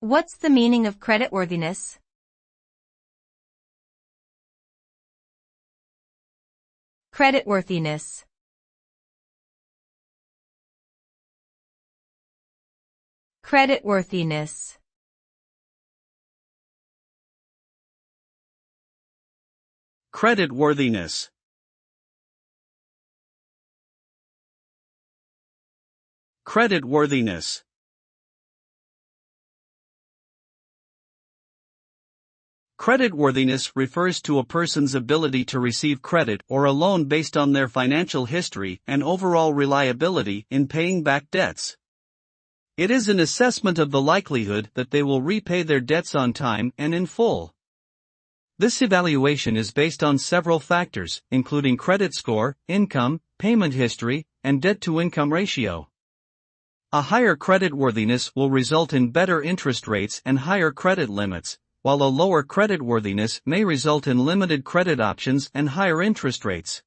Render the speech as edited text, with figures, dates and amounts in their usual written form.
What's the meaning of creditworthiness? Creditworthiness. Creditworthiness. Creditworthiness. Creditworthiness. Creditworthiness refers to a person's ability to receive credit or a loan based on their financial history and overall reliability in paying back debts. It is an assessment of the likelihood that they will repay their debts on time and in full. This evaluation is based on several factors, including credit score, income, payment history, and debt-to-income ratio. A higher creditworthiness will result in better interest rates and higher credit limits, while a lower creditworthiness may result in limited credit options and higher interest rates.